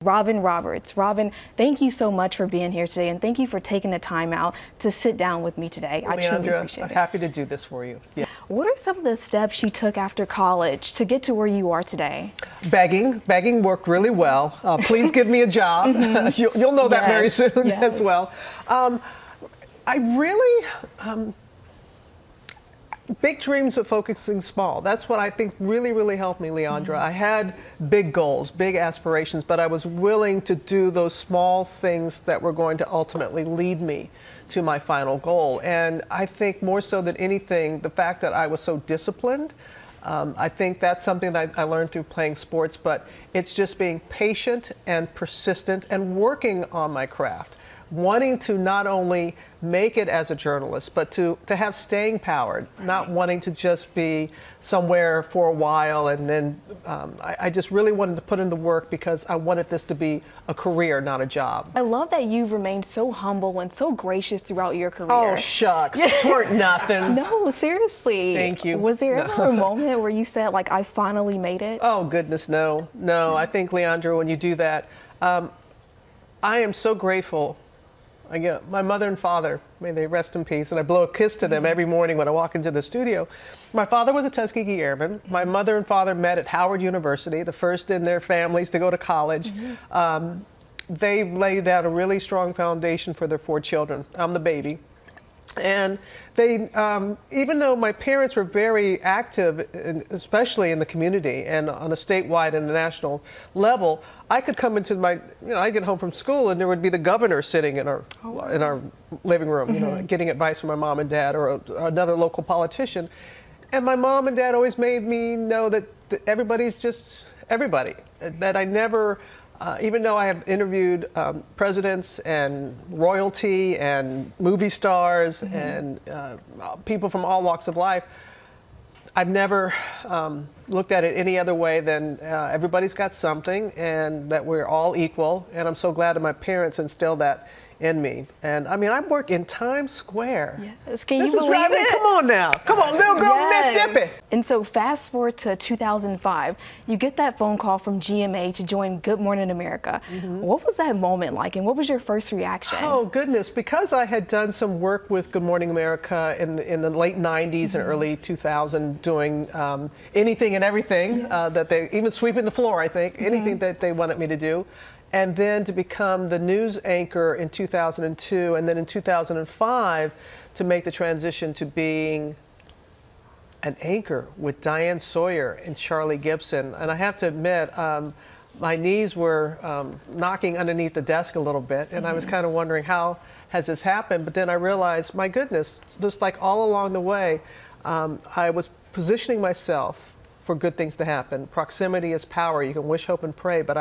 Robin Roberts. Robin, thank you so much for being here today, and thank you for taking the time out to sit down with me today. I truly appreciate it. I'm happy to do this for you. Yeah. What are some of the steps you took after college to get to where you are today? Begging worked really well. Please give me a job. You'll know that very soon as well. I really, big dreams but focusing small. That's what I think really helped me, Leondra. I had big goals, big aspirations, but I was willing to do those small things that were going to ultimately lead me to my final goal. And I think more so than anything, the fact that I was so disciplined, I think that's something that I learned through playing sports, but it's just being patient and persistent and working on my craft. Wanting to not only make it as a journalist, but to have staying power, not wanting to just be somewhere for a while and then I just really wanted to put in the work because I wanted this to be a career, not a job. I love that you've remained so humble and so gracious throughout your career. Oh, shucks. Twerk nothing. No, seriously. Thank you. Was there ever a moment where you said, like, I finally made it? Oh, goodness, no. No, I think, Leondra, when you do that, I am so grateful. My mother and father, may they rest in peace, and I blow a kiss to them every morning when I walk into the studio. My father was a Tuskegee Airman. My mother and father met at Howard University, the first in their families to go to college. They laid down a really strong foundation for their 4 children. I'm the baby. And they, even though my parents were very active, especially in the community and on a statewide and a national level, I could come into I'd get home from school and there would be the governor sitting in our living room, getting advice from my mom and dad or another local politician. And my mom and dad always made me know that everybody's just everybody, that I never, even though I have interviewed presidents and royalty and movie stars and people from all walks of life, I've never looked at it any other way than everybody's got something and that we're all equal. And I'm so glad that my parents instilled that in me. And I mean, I work in Times Square. Yes. Can you believe it? Come on now. Come on, little girl, Mississippi. And so fast forward to 2005, you get that phone call from GMA to join Good Morning America. What was that moment like, and what was your first reaction? Oh, goodness. Because I had done some work with Good Morning America in the late 90s and early 2000, doing anything and everything that they, even sweeping the floor, I think, anything that they wanted me to do. And then to become the news anchor in 2002, and then in 2005 to make the transition to being an anchor with Diane Sawyer and Charlie Gibson. And I have to admit, my knees were knocking underneath the desk a little bit, and I was kind of wondering, how has this happened? But then I realized, my goodness, just like all along the way, I was positioning myself for good things to happen. Proximity is power. You can wish, hope, and pray, but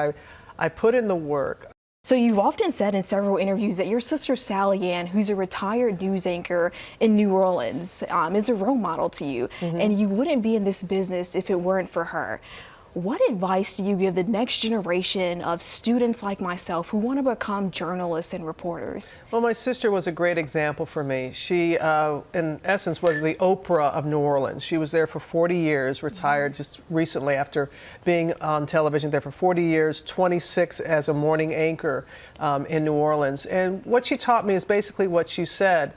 I put in the work. So you've often said in several interviews that your sister Sally Ann, who's a retired news anchor in New Orleans, is a role model to you, and you wouldn't be in this business if it weren't for her. What advice do you give the next generation of students like myself who want to become journalists and reporters? Well, my sister was a great example for me. She, in essence, was the Oprah of New Orleans. She was there for 40 years, retired just recently after being on television there for 40 years, 26 as a morning anchor in New Orleans. And what she taught me is basically what she said.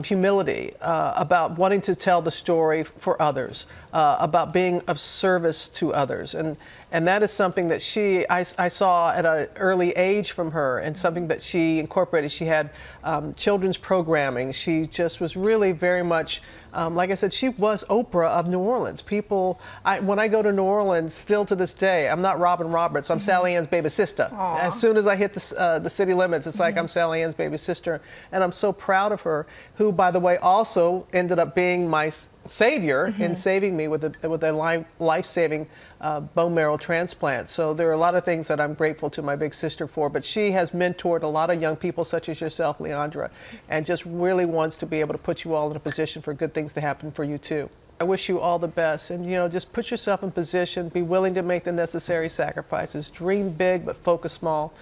Humility, about wanting to tell the story for others, about being of service to others. And that is something that I saw at an early age from her, and something that she incorporated. She had children's programming. She just was really very much, like I said, she was Oprah of New Orleans. People, when I go to New Orleans, still to this day, I'm not Robin Roberts, I'm Sally Ann's baby sister. Aww. As soon as I hit the city limits, it's like I'm Sally Ann's baby sister. And I'm so proud of her, who, by the way, also ended up being my savior in saving me with a life-saving bone marrow transplant. So there are a lot of things that I'm grateful to my big sister for, but she has mentored a lot of young people such as yourself, Leondra, and just really wants to be able to put you all in a position for good things to happen for you too. I wish you all the best, and just put yourself in position, be willing to make the necessary sacrifices, dream big but focus small,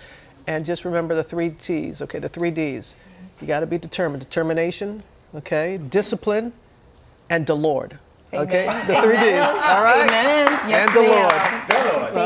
and just remember the 3 T's, okay, the 3 D's. You got to be determined. Determination, okay, discipline, and the Lord. Okay, the 3 Ds. All right. Amen. Yes, and the Lord. Thank you.